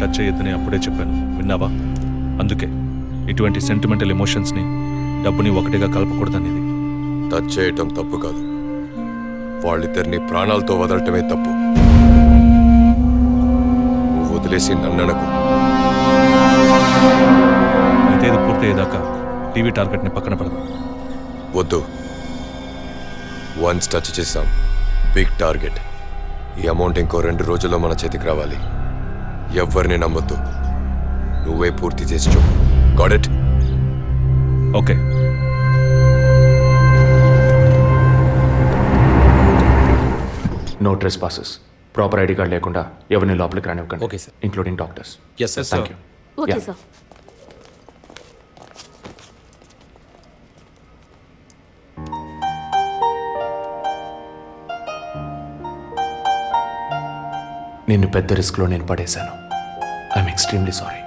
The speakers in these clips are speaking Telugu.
టచ్ చేయొద్దని అప్పుడే చెప్పాను, విన్నావా? అందుకే ఇటువంటి సెంటిమెంటల్ ఎమోషన్స్ని, డబ్బుని ఒకటిగా కలపకూడదనేది. టచ్ చేయటం తప్పు కాదు, వాళ్ళిద్దరిని ప్రాణాలతో వదలటమే తప్పు. నువ్వు వదిలేసి నన్ననకు. అయితే ఇది పూర్తయ్యేదాకా టీవీ టార్గెట్ని పక్కన పెడదాం. వద్దు, వన్స్ టచ్ చేసాం, బిగ్ టార్గెట్. ఈ అమౌంట్ ఇంకో 2 రోజుల్లో మన చేతికి రావాలి. ఎవ్వరిని నమ్మొద్దు, నువ్వే పూర్తి చేసి చెప్పు. Got it? Okay. No trespasses. Proper ID card లేకుండా ఎవరిని లోపలికి రానివ్వకండి. Okay sir. Including doctors. Yes sir. Thank you. Okay sir. నిన్ను పెద్ద రిస్క్లో నేను పడేశాను. I'm extremely sorry.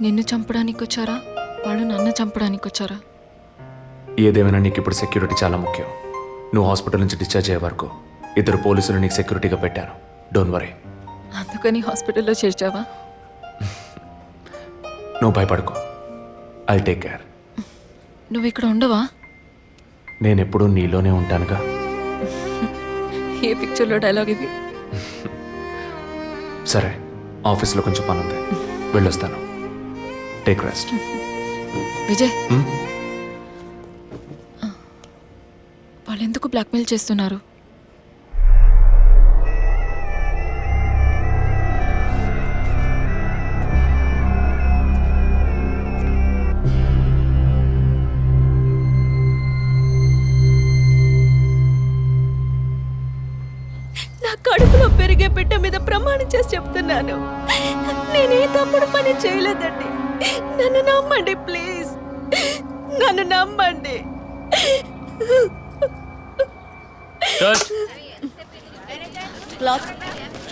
నిన్ను చంపడానికి వచ్చారా, వాళ్ళు నన్ను చంపడానికి వచ్చారా? ఏదేమైనా నీకు ఇప్పుడు సెక్యూరిటీ చాలా ముఖ్యం. నువ్వు హాస్పిటల్ నుంచి డిశ్చార్జ్ అయ్యే వరకు 2 పోలీసులు నీకు సెక్యూరిటీగా పెట్టాను. Don't worry. అందుకని హాస్పిటల్లో చేర్చావా? నువ్వు భయపడుకో, ఐ టేక్ కేర్. నువ్వు ఇక్కడ ఉండవా? నేను ఎప్పుడూ నీలోనే ఉంటానుగా. ఏ పిక్చర్లో డైలాగ్ ఇది? సరే, ఆఫీస్లో కొంచెం పని ఉంది, వెళ్ళొస్తాను. Take rest. విజయ్, వాళ్ళు ఎందుకు బ్లాక్మెయిల్ చేస్తున్నారు? నా కడుపులో పెరిగే బిడ్డ మీద ప్రమాణం చేసి చెప్తున్నాను, నేనే తప్పుడు పని చేయలేదండి. నన్ను నమ్మండి ప్లీజ్, నన్ను నమ్మండి.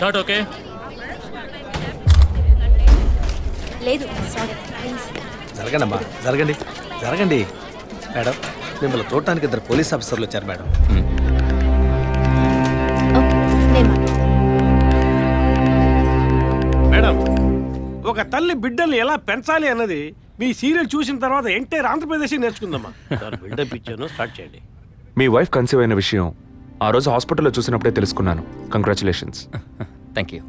Short okay. లేదు సారీ ప్లీజ్. జరగండి అమ్మా, జరగండి జరగండి. మేడం, మిమ్మల్ని చూడటానికి 2 పోలీస్ ఆఫీసర్లు వచ్చారు మేడం. మేడం, ఒక తల్లి బిడ్డల్ని ఎలా పెంచాలి అన్నది మీ సీరియల్ చూసిన తర్వాత ఎంటైర్ ఆంధ్రప్రదేశ్ నేర్చుకుందామా. బిల్డప్ ఇచ్చాను, స్టార్ట్ చేయండి. మీ వైఫ్ కన్సీవ్ అయిన విషయం ఆ రోజు హాస్పిటల్లో చూసినప్పుడే తెలుసుకున్నాను. కంగ్రాచులేషన్స్. Thank you.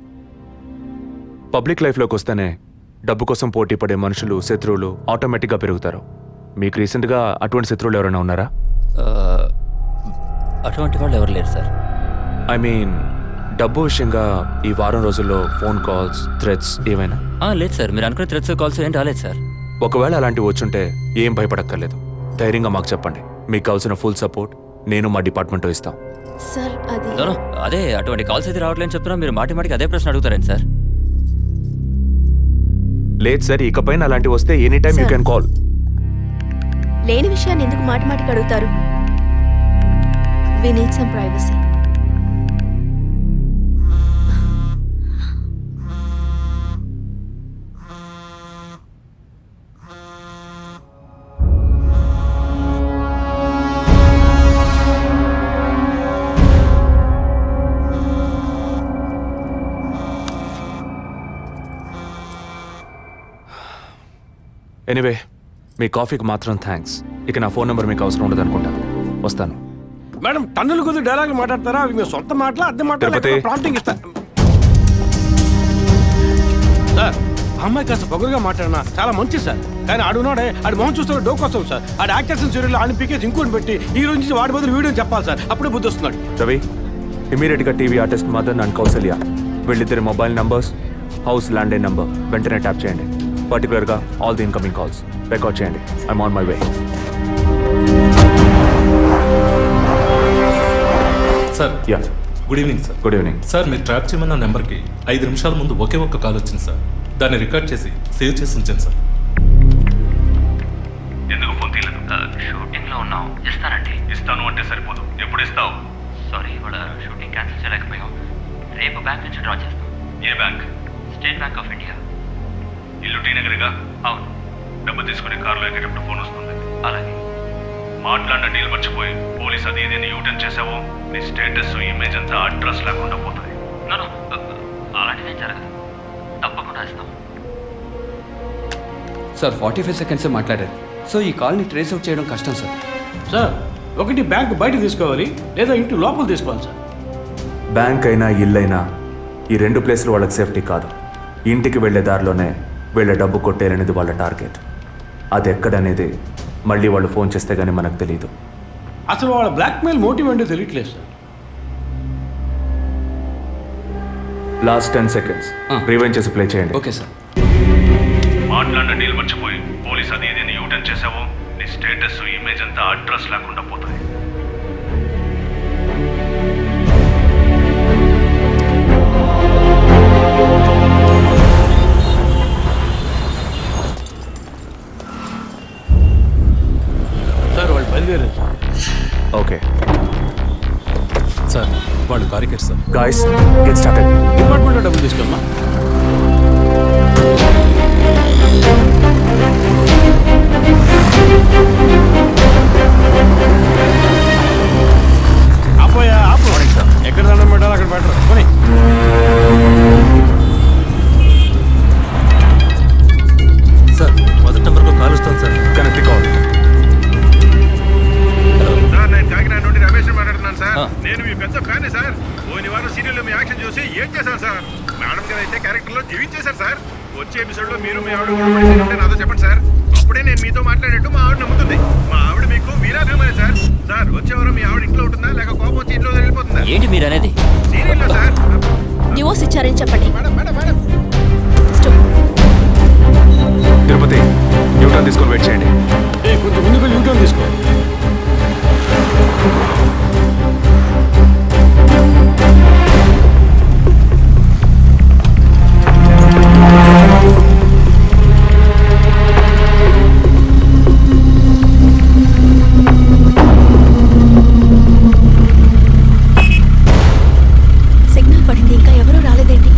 పబ్లిక్ లైఫ్లోకి వస్తేనే డబ్బు కోసం పోటీ పడే మనుషులు, శత్రువులు ఆటోమేటిక్గా పెరుగుతారు. మీకు రీసెంట్గా అటువంటి శత్రువులు ఎవరైనా ఉన్నారా? అటువంటి వాళ్ళు ఎవరు లేరు సార్. ఐ మీన్ డబ్బు విషయంగా ఈ వారం రోజుల్లో ఫోన్ కాల్స్, థ్రెట్స్ ఏమైనా? లేదు సార్, మీరు అనుకునే థ్రెట్స్ కాల్స్ ఏం రాలేదు సార్. ఒకవేళ అలాంటివి వచ్చుంటే ఏం భయపడక్కర్లేదు, ధైర్యంగా మాకు చెప్పండి. మీకు కావాల్సిన ఫుల్ సపోర్ట్ నేను మా డిపార్ట్మెంట్ ఇస్తాం. సార్ అది అదే అటువంటి కాల్స్ అయితే రావట్లేని చెప్తున్నా, మీరు మాటి మాటికి అదే ప్రశ్న అడుగుతారండి సార్. లేదు సార్, ఇకపైన అలాంటివి వస్తే any time you can call. లేని విషయాన్ని ఎందుకు మాటి మాటికి అడుగుతారు? We need some privacy. Anyway, మీ కాఫీకి మాత్రం థ్యాంక్స్. ఇక నా ఫోన్ నెంబర్ మీకు అవసరం ఉండదు అనుకుంటా. వస్తాను. మేడం, టన్నులు కొద్ది డైలాగులు మాట్లాడతారా? అవి మీ సొంత మాటలా, అద్దె మాటలా, ప్రాంప్టింగ్ ఇస్తా. సార్, ఆ అమ్మాయి కాస్త పొగరుగా మాట్లాడినా చాలా మంచిది సార్. కానీ ఆడున్నాడే, ఆడి మొహం చూస్తే డోకొస్తాం సార్. ఆడి యాక్టర్స్ సీరియల్ ఆడిని పీకేసి ఇంకోటి పెట్టి ఈ రోజు నుంచి వాడి బదులు వీడియో చెప్పాలి సార్. అప్పుడే బుద్ధి వస్తున్నాడు. రవి, ఇమీడియట్గా TV artist Madan and Kausalya వీళ్ళిద్దరి mobile numbers, house landline number వెంటనే ట్యాప్ చేయండి. పర్టికులర్గా all the incoming calls record చేయండి. I'm on my way. Sir, ya, good evening sir. Good evening sir, మీరు ట్రాప్ చేయమన్న నెంబర్కి 5 నిమిషాల ముందు ఒకే ఒక్క కాల్ వచ్చింది సార్. దాన్ని రికార్డ్ చేసి సేవ్ చేసి ఉంచాను సార్. ఎందుకు ఫోన్ తీయలేదు? షూటింగ్లో ఉన్నాం. ఇస్తానండి. ఇస్తాను అంటే సరిపోదు. ఎప్పుడు ఇస్తావు? సారీ, ఇవాళ షూటింగ్ క్యాన్సిల్ చేయలేకపోయాం. రేపు బ్యాంక్ నుంచి డ్రా చేస్తాం. ఏ bank? State Bank of India. ఇల్లు టీ నగర్గా? అవును. డబ్బు తీసుకుని కారులో ఎక్కేటప్పుడు ఫోన్ వస్తుంది. అలాగే. మాట్లాడిన డీల్ మర్చిపోయి పోలీస్ అది ఏదైనా యూటర్న్ చేసావో నీ స్టేటస్, ఇమేజ్ అంతా అడ్రస్ లేకుండా పోతుంది. అలాంటిదేం జరగదు. తప్పకుండా ఇస్తాం. సార్ 45 సెకండ్సే మాట్లాడారు. సో ఈ కాల్ని ట్రేస్ అవుట్ చేయడం కష్టం సార్. సార్ ఒకటి బ్యాంక్ బయట తీసుకోవాలి లేదా ఇంటి లోపల తీసుకోవాలి సార్. బ్యాంక్ అయినా ఇల్లైనా ఈ రెండు ప్లేస్లు వాళ్ళకి సేఫ్టీ కాదు. ఇంటికి వెళ్ళే దారిలోనే వీళ్ళ డబ్బు కొట్టేయాలనేది వాళ్ళ టార్గెట్. అది ఎక్కడనేది మళ్ళీ వాళ్ళు ఫోన్ చేస్తే కానీ మనకు తెలియదు. అసలు వాళ్ళ బ్లాక్మెయిల్ మోటివ్ ఏంటో తెలియట్లేదు సార్. లాస్ట్ 10 సెకండ్స్ రివైండ్ చేసి ప్లే చేయండి. Okay sir. మాట్లాడిన డీల్ మర్చిపోయి పోలీస్ అది ఇది యూటర్న్ చేసావో నీ స్టేటస్ ఇమేజ్ అంతా అడ్రస్ లేకుండా పోతాయి. సార్ వాళ్ళు బయలుదేరారు సార్. ఓకే సార్ వాళ్ళు కారికేట్ సార్. Guys get started. డిపార్ట్మెంట్లో డబ్బులు తీసుకోమ్మా. ఆపోయా ఆపు. ఎక్కడ దండం పెట్టాలో అక్కడ పెట్టరు. కొని సార్ మొదటి నెంబర్లో కాల్ వస్తాను సార్. Connect call. సార్ నేను కాకినాడ నుండి రమేష్ మాట్లాడుతున్నాను సార్. నేను మీ పెద్ద ఫ్యాన్ సార్. పోయిన వారం సీరియల్లో మీ యాక్షన్ చూసి ఏం చేశాను సార్. మేడం గారు అయితే క్యారెక్టర్లో జీవించేశారు సార్. వచ్చే ఎపిసోడ్లో మీరు మీ ఆవిడ గొడవపడేసి నాతో చెప్పండి సార్. అప్పుడే నేను మీతో మాట్లాడేట్టు మా ఆవిడ నమ్ముతుంది. మా ఆవిడ మీకు వీరాభిమాని సార్. సార్ వచ్చే వారం మీ ఆవిడ ఇంట్లో ఉంటుందా లేక కోపం వచ్చి ఇంట్లో వెళ్ళిపోతుందా? ఏంటి మీరు అనేది? సీరియల్లో సార్. డివోర్స్ ఇచ్చారని చెప్పండి. Madam madam madam Tirupati U turn తీసుకొని వెయిట్ చేయండి. కొంచెం ముందుకు వెళ్ళి యూటర్న్ తీసుకో. సిగ్నల్ పడింది, ఇంకా ఎవరూ రాలేదేంటి?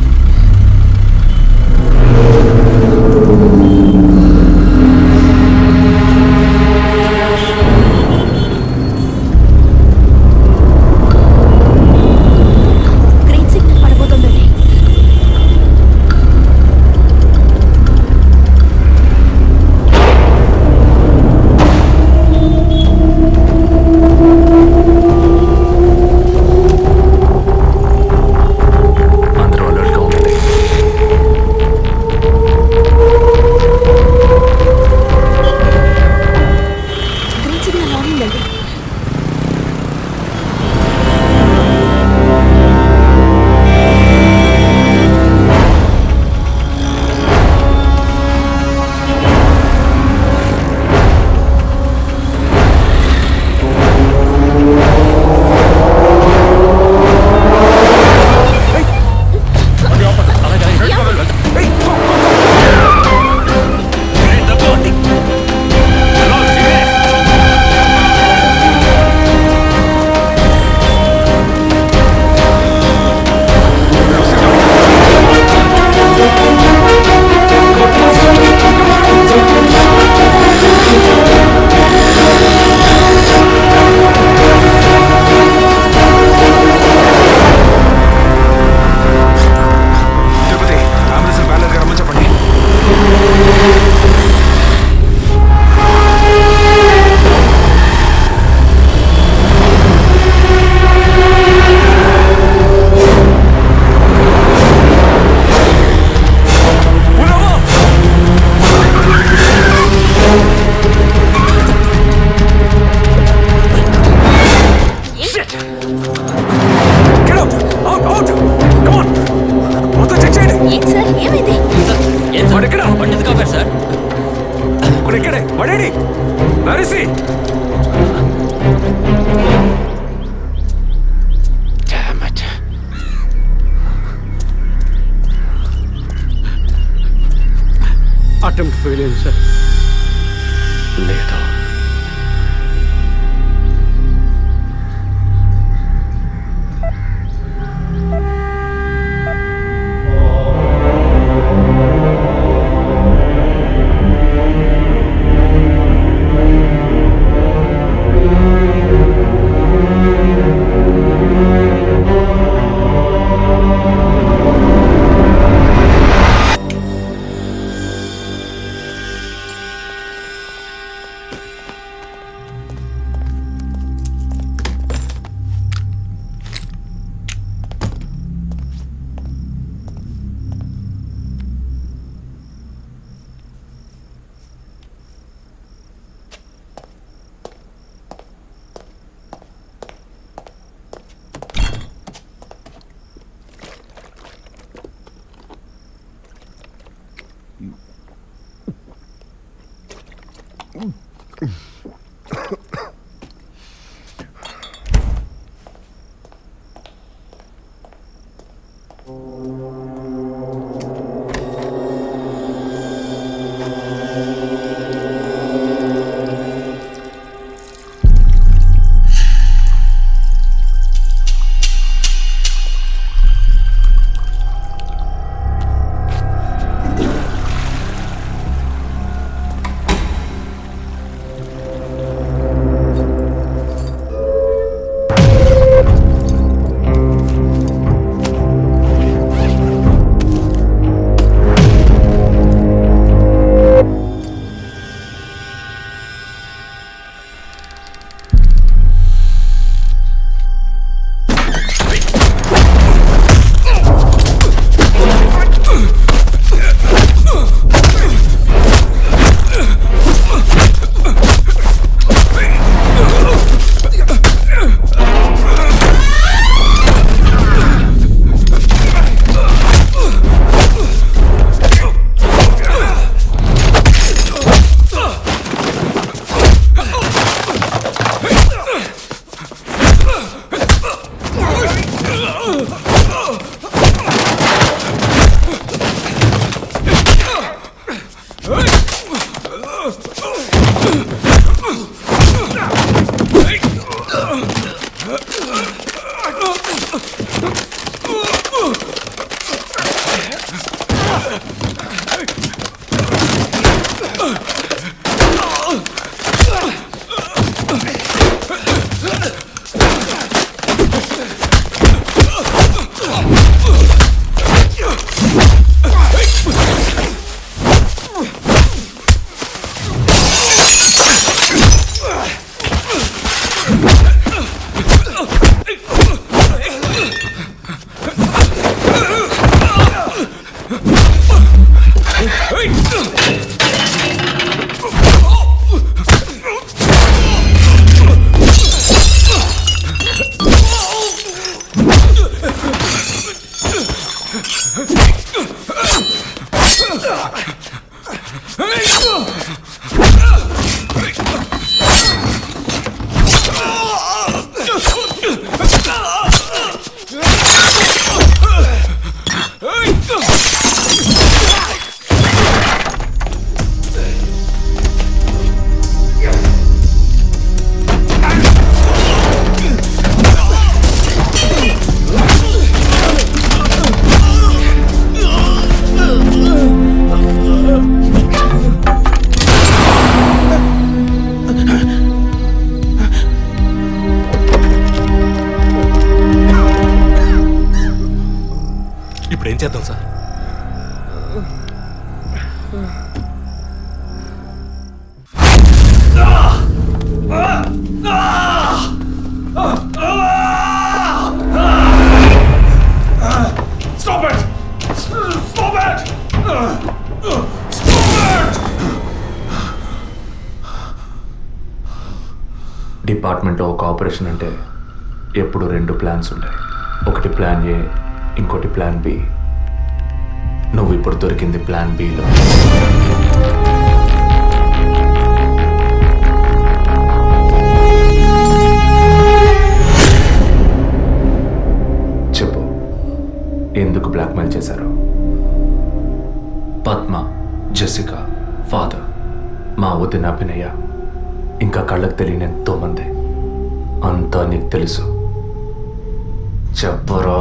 గ్రీన్ సిగ్నల్ పడబోతుందండి. అందరూ అలర్ట్గా ఉండండి. గ్రీన్ సిగ్నల్ ఆన్ అయిందండి. తిరుపతి అంబులెన్స్ బ్యాలెన్స్ రమ్మని చెప్పండి. Get out! Out! Out! Come on! మొత్తం చెక్ చేయండి. ఏంటి సార్, ఏమైంది? ఏం సార్ ఎక్కడ బండి ఎందుకు ఆపారు సార్? ఇప్పుడు ఎక్కడే పడేడి నరిసి. అటెంప్ట్ ఫెయిల్ అయింది సార్. లేదు. ఇప్పుడు ఏం చేద్దాం సార్? డిపార్ట్మెంట్లో ఒక ఆపరేషన్ అంటే ఎప్పుడు 2 ప్లాన్స్ ఉంటాయి. ఒకటి ప్లాన్ ఏ, ఇంకోటి ప్లాన్ బి. నువ్వు ఇప్పుడు దొరికింది ప్లాన్ బిలో. చెప్పు, ఎందుకు బ్లాక్మెయిల్ చేశారు? పద్మ, జెసికా, ఫాదర్, మా వదిన అభినయ, ఇంకా కళ్ళకు తెలియని ఎంతో మంది. అంతా నీకు తెలుసు. చెప్పరా.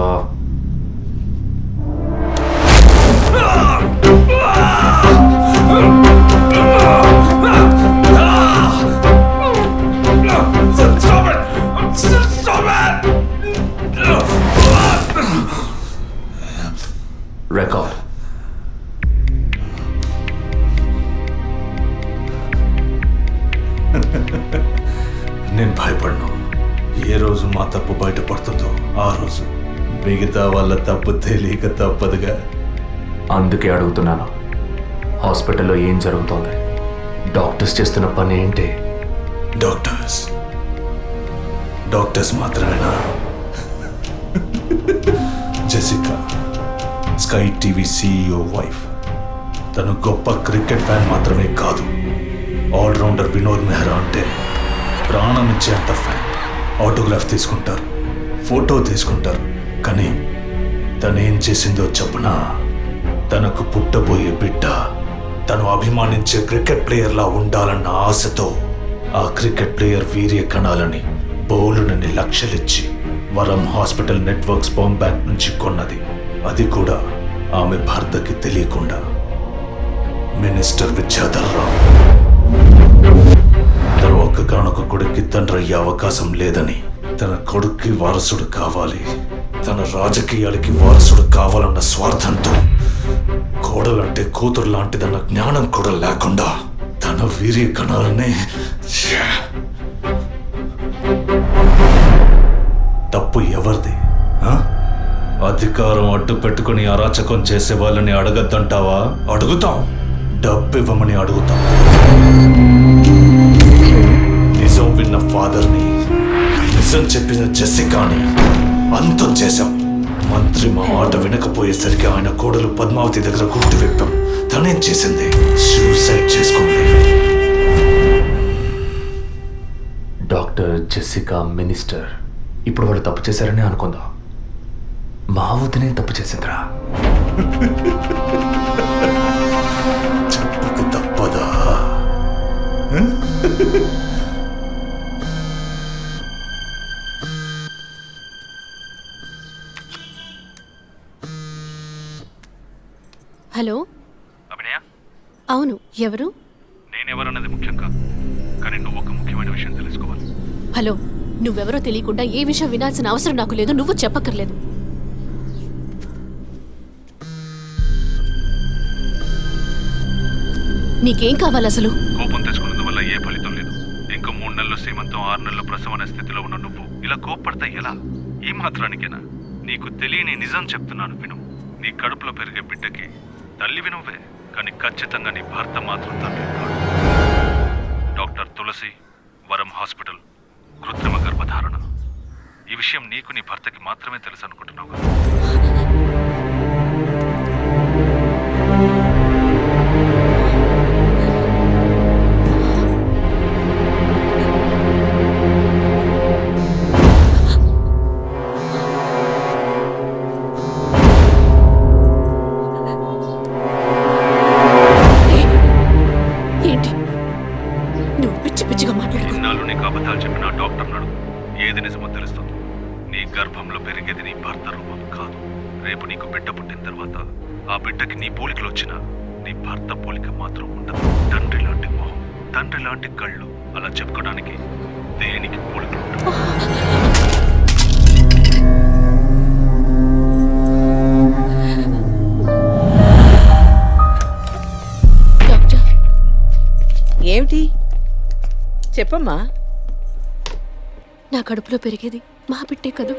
రికార్డ్. నేను భయపడను. ఏ రోజు మా తప్పు బయటపడుతుందో ఆ రోజు మిగతా వాళ్ళ తప్పు తెలియక తప్పదుగా. అందుకే అడుగుతున్నాను, హాస్పిటల్లో ఏం జరుగుతోంది? డాక్టర్స్ చేస్తున్న పని ఏంటి? డాక్టర్స్ మాత్రమేనా? Jessica, sky TV CEO wife. తను గొప్ప క్రికెట్ ఫ్యాన్ మాత్రమే కాదు, ఆల్రౌండర్ వినోద్ మెహ్రా అంటే ప్రాణం ఇచ్చేంత ఫ్యాన్. ఆటోగ్రాఫ్ తీసుకుంటారు, ఫోటో తీసుకుంటారు, కానీ తనేం చేసిందో చెప్పునా? తనకు పుట్టబోయే బిడ్డ తను అభిమానించే క్రికెట్ ప్లేయర్లా ఉండాలన్న ఆశతో ఆ క్రికెట్ ప్లేయర్ వీర్య కణాలని బౌలునని లక్షలిచ్చి వరం హాస్పిటల్ నెట్వర్క్ స్పర్మ్ బ్యాంక్ నుంచి కొన్నది. అది కూడా ఆమె భర్తకి తెలియకుండా. మినిస్టర్ విద్యాధర్ రావు తన ఒక్కగానొక్క కొడుక్కి తండ్రి అయ్యే అవకాశం లేదని, తన కొడుక్కి వారసుడు కావాలి, తన రాజకీయాలకి వారసుడు కావాలన్న స్వార్థంతో కోడలంటే కూతురు లాంటిదన్న జ్ఞానం కూడా లేకుండా తన వీర్య కణాలనే తప్పు ఎవరిది? అధికారం అడ్డు పెట్టుకుని అరాచకం చేసే వాళ్ళని అడగద్దంటావా? అడుగుతాం. డబ్బివ్వమని అడుగుతాం. నిజం విన్న ఫాదర్ని, నిజం చెప్పిన జెసికాని అంతం చేశాం. మంత్రి మా మాట వినకపోయేసరికి ఆయన కోడలు పద్మావతి దగ్గర గుర్తు విప్పాం. తనేం చేసింది? సూసైడ్ చేసుకుంది. డాక్టర్, జెసికా, మినిస్టర్ ఇప్పుడు వాళ్ళు తప్పు చేశారని అనుకుందాం. మా వదినే తప్పు చేసిందిరా. చెప్పకు తప్పదా? హలో, అభినయ, అవును, ఎవరు? నేనెవరన్నది ముఖ్యం కాదు, కానీ నువ్వు ఒక ముఖ్యమైన విషయం తెలుసుకోవాలి. హలో, నువ్వెవరో తెలియకుండా ఏ విషయం వినాల్సిన అవసరం నాకు లేదు. నువ్వు చెప్పక్కర్లేదు. నీకేం కావాలి అసలు? కోపం తెచ్చుకున్నందువల్ల ఏ ఫలితం లేదు. ఇంకో 3 నెలలు శ్రీమంతం, 6 నెలలు ప్రసవం అనే స్థితిలో ఉన్న నువ్వు ఇలా కోప్పడతా ఎలా? ఈ మాత్రానికేనా? నీకు తెలియని నిజం చెప్తున్నాను, విను. నీ కడుపులో పెరిగే బిడ్డకి తల్లివి నువ్వే, కానీ ఖచ్చితంగా నీ భర్త మాత్రం తండ్రి కాదు. డాక్టర్ తులసి, వరం హాస్పిటల్, కృత్రిమ గర్భధారణ. ఈ విషయం నీకు నీ భర్తకి మాత్రమే తెలుసు అనుకుంటున్నావు కదా? ఏంటి నువ్వు పిచ్చి పిచ్చిగా మాట్లాడుకో. ఇన్నాళ్ళు నీకు అబద్ధాలు చెప్పిన డాక్టర్ నాడు ఏది నిజమో తెలుస్తుంది. నీ గర్భంలో పెరిగేది నీ భర్త రూపం కాదు. రేపు నీకు బిడ్డ పుట్టిన తర్వాత ఆ బిడ్డకి నీ పోలికలు వచ్చినా నీ భర్త పోలిక మాత్రం ఉండదు. తండ్రి లాంటి మొహం, తండ్రి లాంటి కళ్ళు, అలా చెప్పుకోవడానికి దేనికి పోలికలు ఉండవు. డాక్టర్, ఏమిటి చెప్పమ్మా? నా కడుపులో పెరిగేది మా బిడ్డే కదూ?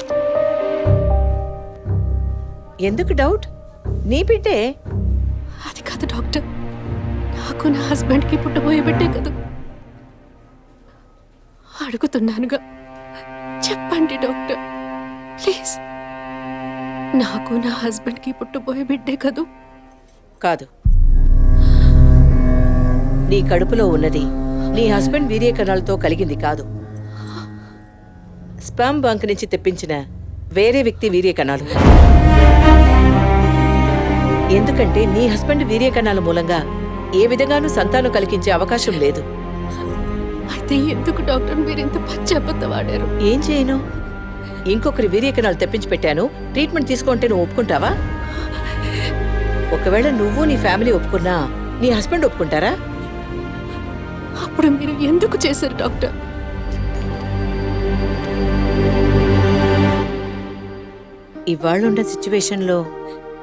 ఎందుకు డౌట్? నీ బిడ్డే. అది కాదు డాక్టర్, నాకు నా హస్బెండ్కి పుట్టబోయే బిడ్డే కదూ? అడుగుతున్నానుగా, చెప్పండి డాక్టర్ ప్లీజ్. నాకు నా హస్బెండ్కి పుట్టబోయే బిడ్డే కదూ? కాదు, నీ కడుపులో ఉన్నది నీ హస్బెండ్ వీర్య కణాలతో కలిగింది కాదు. స్పర్మ్ బ్యాంక్ నుంచి తెప్పించిన వేరే వ్యక్తి వీర్య కణాలు. ఎందుకంటే నీ హస్బెండ్ వీర్య కణాల మూలంగా ఏ విధంగానూ సంతానం కలిగించే అవకాశం లేదు. అయితే ఎందుకు డాక్టర్ మీరు ఇంత పశ్చాత్తాప వాడారు? ఏం చేయను? ఇంకొకరి వీర్య కణాలు తెప్పించి పెట్టాను, ట్రీట్మెంట్ తీసుకుంటే నువ్వు ఒప్పుకుంటావా? ఒకవేళ నువ్వు నీ ఫ్యామిలీ ఒప్పుకున్నా నీ హస్బెండ్ ఒప్పుకుంటారా? అప్పుడు మీరు ఎందుకు చేశారు డాక్టర్? ఇవాళున్న సిచ్యువేషన్లో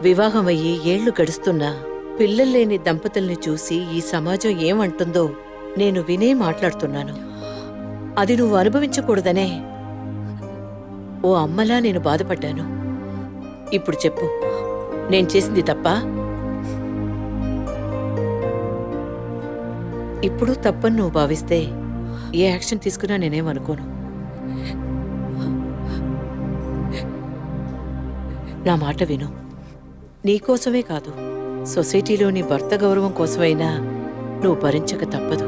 వివాహం అయ్యి ఏళ్లు గడుస్తున్నా పిల్లలు లేని దంపతుల్ని చూసి ఈ సమాజం ఏమంటుందో నేను వినే మాట్లాడుతున్నాను. అది నువ్వు అనుభవించకూడదనే ఓ అమ్మలా నేను బాధపడ్డాను. ఇప్పుడు చెప్పు, నేను చేసింది తప్పా? ఇప్పుడు తప్పని నువ్వు భావిస్తే ఏ యాక్షన్ తీసుకున్నా నేనేమనుకోను. నా మాట విను. నీకోసమే కాదు, సొసైటీలోని భర్త గౌరవం కోసమైనా నువ్వు భరించక తప్పదు.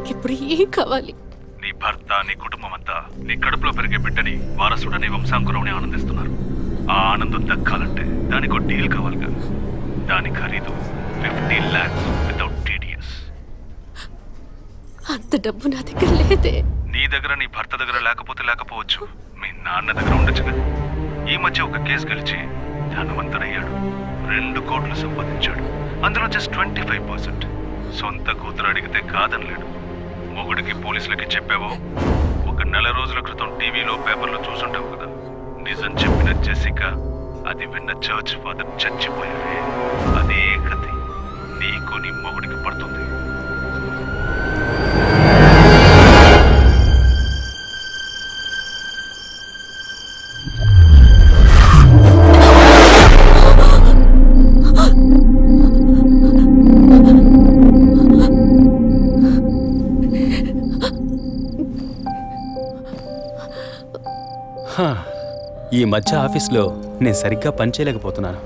నీకిప్పుడు ఏం కావాలి? నీ భర్త, నీ కుటుంబం అంతా నీ కడుపులో పెరిగే బిడ్డని వారసుడని వంశాంకురమని ఆనందిస్తున్నారు. ఆ ఆనందం దక్కాలంటే దానికి డీల్ కావాలిగా. దాని ఖరీదు 50 lakhs వితౌట్ TDS. అంత డబ్బు నా దగ్గర లేదే. నీ దగ్గర, నీ భర్త దగ్గర లేకపోవచ్చు, మీ నాన్న దగ్గర ఉండొచ్చుగా. ఈ మధ్య ఒక కేసు గెలిచి ధనవంతుడయ్యాడు. 2 కోట్లు సంపాదించాడు. అందులో జస్ట్ 25%. సొంత కూతురు అడిగితే కాదనలేడు. మొగుడికి, పోలీసులకి చెప్పావో, ఒక నెల రోజుల క్రితం టీవీలో, పేపర్లో చూసుంటావు కదా. నిజం చెప్పిన జెసికా, అది విన్న చర్చ్ ఫాదర్ చచ్చిపోయారే. అదే కథ నీకు, నీ మొగుడికి పడుతుంది. ఈ మధ్య ఆఫీస్లో నేను సరిగ్గా పనిచేయలేకపోతున్నాను.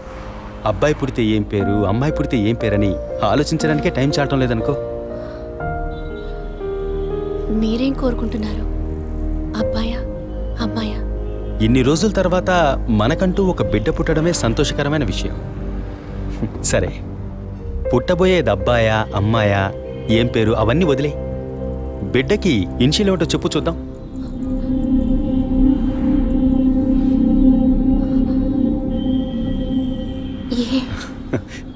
అబ్బాయి పుడితే ఏం పేరు, అమ్మాయి పుడితే ఏం పేరని ఆలోచించడానికే టైం చాలటం లేదనుకో. మీరేం కోరుకుంటున్నారు? అబ్బాయా, అమ్మాయా? ఇన్ని రోజుల తర్వాత మనకంటూ ఒక బిడ్డ పుట్టడమే సంతోషకరమైన విషయం. సరే, పుట్టబోయేది అబ్బాయా, అమ్మాయా, ఏం పేరు అవన్నీ వదిలే. బిడ్డకి ఇన్షియల్ ఏమిటో చెప్పు చూద్దాం.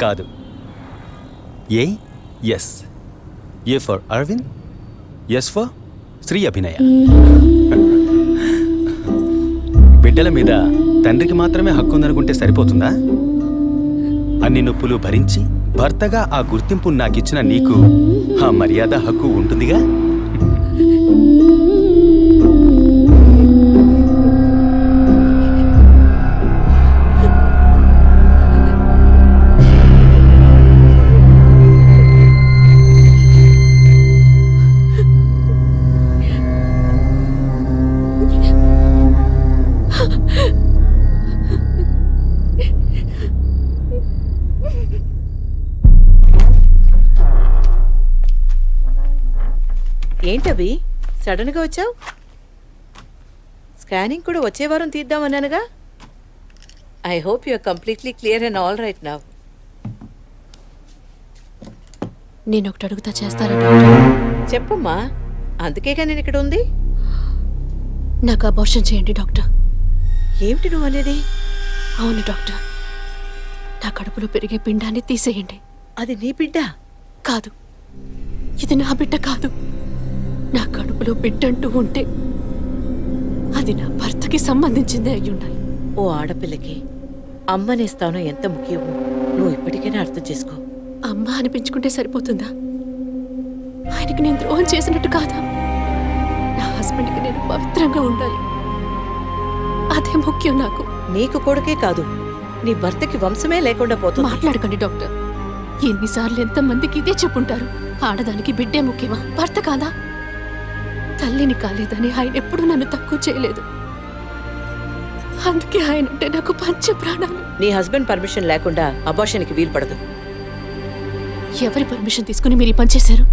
కాదు, S for Arvind, S for Shri Abhinaya. బిడ్డల మీద తండ్రికి మాత్రమే హక్కు ఉందనుకుంటే సరిపోతుందా? అన్ని నొప్పులు భరించి భర్తగా ఆ గుర్తింపు నాకిచ్చిన నీకు ఆ మర్యాద, హక్కు ఉంటుందిగా. ఏంటవి సడన్గా వచ్చావు? స్కానింగ్ కూడా వచ్చే వారం తీద్దామన్నానుగా. I hope you are completely clear and all right now. నేను ఒకటి అడుగుతా, చేస్తారా డాక్టర్? చెప్పమ్మా, అందుకేగా నేను ఇక్కడ ఉంది. నాకు అబార్షన్ చేయండి డాక్టర్. ఏమిటి నువ్వు అనేది? అవును డాక్టర్, నా కడుపులో పెరిగే పిండాన్ని తీసేయండి. అది నీ బిడ్డ కాదు, ఇది నా బిడ్డ కాదు. నా కడుపులో బిడ్డంటూ ఉంటే అది నా భర్తకి సంబంధించిందే అయి ఉండాలి. ఓ ఆడపిల్లకి అమ్మనే స్థానం ఎంత ముఖ్యమో నువ్వు ఇప్పటికైనా అర్థం చేసుకో. అమ్మ అనిపించుకుంటే సరిపోతుందా? ఆయనకి నేను ద్రోహం చేసినట్టు కాదా? నా హస్బెండ్కి నేను పవిత్రంగా ఉండాలి, అదే ముఖ్యం నాకు. నీకు కొడుకే కాదు, నీ భర్తకి వంశమే లేకుండా పోతుంది. మాట్లాడకండి డాక్టర్. ఎన్నిసార్లు ఎంతమందికి ఇదే చెప్పుంటారు. ఆడదానికి బిడ్డే ముఖ్యమా, భర్త కాదా? తల్లిని కాలేదని ఆయన ఎప్పుడూ నన్ను తక్కువ చేయలేదు. అందుకే ఆయన అంటే నాకు పంచ ప్రాణాలు. నీ హస్బెండ్ పర్మిషన్ లేకుండా అబార్షన్కి వీలు పడదు. ఎవరి పర్మిషన్ తీసుకుని మీరు ఈ పని చేశారు?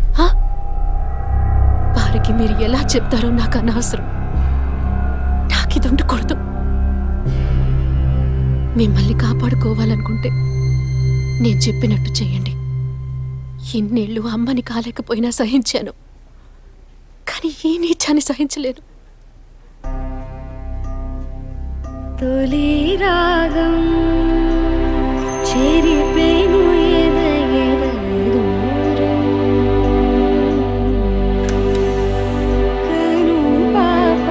వారికి మీరు ఎలా చెప్తారో నాకు అనవసరం. నాకు ఇది ఉండకూడదు. మిమ్మల్ని కాపాడుకోవాలనుకుంటే నేను చెప్పినట్టు చేయండి. ఇన్నేళ్ళు అమ్మని కాలేకపోయినా సహించాను, కానీ ఈ నీచాన్ని సహించలేను. తొలి రాగం చెరిపేను కను పాప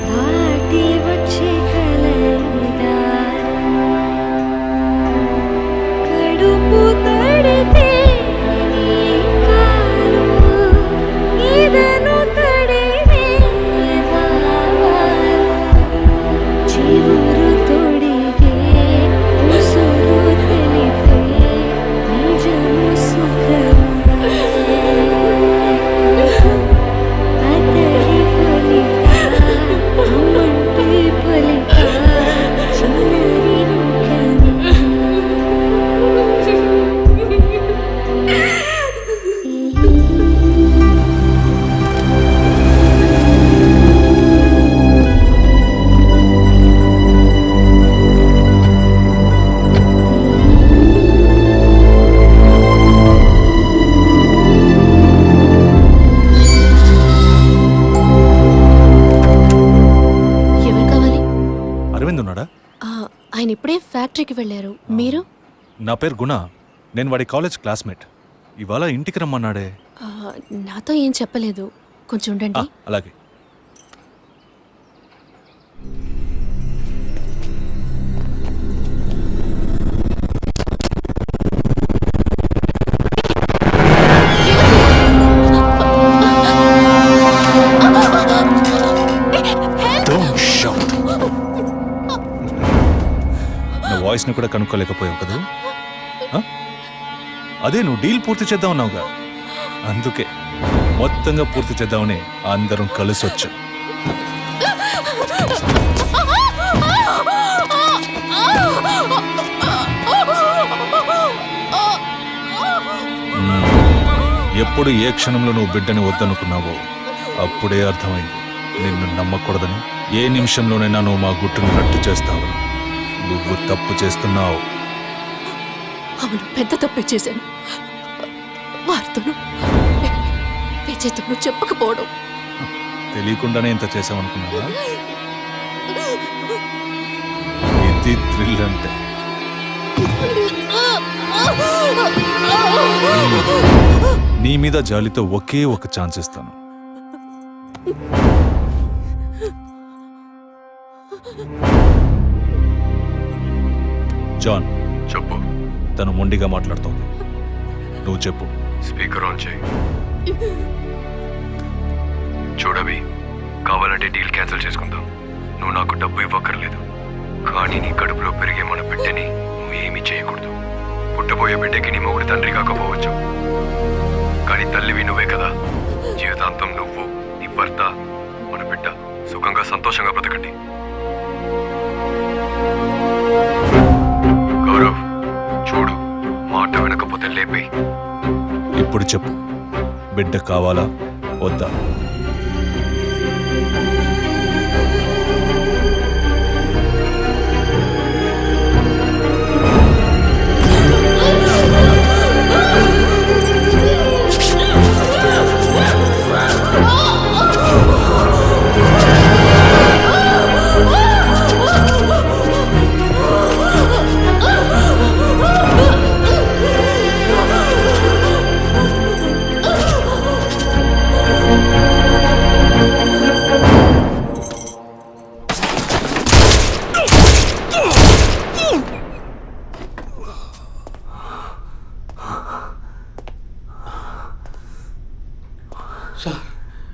దాటి వచ్చే కలదారం కడుపు తడితే చివురు తొడిగే ఉసురు ఫ్యాక్టరీకి వెళ్ళారు. మీరు? నా పేరు గుణ. నేను వాడి కాలేజ్ క్లాస్మేట్. ఇవాళ ఇంటికి రమ్మన్నాడే. నాతో ఏం చెప్పలేదు. కొంచెం ఉండండి. అలాగే. నా వాయిస్ని కూడా కనుక్కోలేకపోయావు కదా. అదే నువ్వు డీల్ పూర్తి చేద్దాం అన్నావుగా, అందుకే మొత్తంగా పూర్తి చేద్దామని అందరం కలిసి వచ్చాం. ఎప్పుడు ఏ క్షణంలో నువ్వు బిడ్డని వద్దనుకున్నావో అప్పుడే అర్థమైంది నిన్ను నమ్మకూడదని. ఏ నిమిషంలోనైనా నువ్వు మా గుట్టును రట్టు చేస్తావు. నువ్వు తప్పు చేస్తున్నావు. అవును, పెద్ద తప్పే చేశాను. వారితోనూ విజయ్తోనూ చెప్పకపోవడం. తెలియకుండానే ఇంత చేసామనుకున్నావా? ఇది థ్రిల్ అంటే. నీ మీద జాలితో ఒకే ఒక ఛాన్స్ ఇస్తాను. జాన్, చెప్పు. తను మొండిగా మాట్లాడుతోంది. నువ్వు చెప్పు. స్పీకర్ ఆన్ చేయి. చూడవి, కావాలంటే డీల్ క్యాన్సిల్ చేసుకుందాం. నువ్వు నాకు డబ్బు ఇవ్వక్కర్లేదు, కానీ నీ కడుపులో పెరిగే మన బిడ్డని నువ్వు ఏమీ చేయకూడదు. పుట్టబోయే బిడ్డకి నీ మొగుడు తండ్రి కాకపోవచ్చు, కానీ తల్లివి నువ్వే కదా. జీవితాంతం నువ్వు, నీ భర్త, మన బిడ్డ సుఖంగా సంతోషంగా బ్రతకండి. గౌరవ్, చూడు, మాట వినకపోతే లేపే. ఇప్పుడు చెప్పు, బిడ్డ కావాలా వద్దా? సార్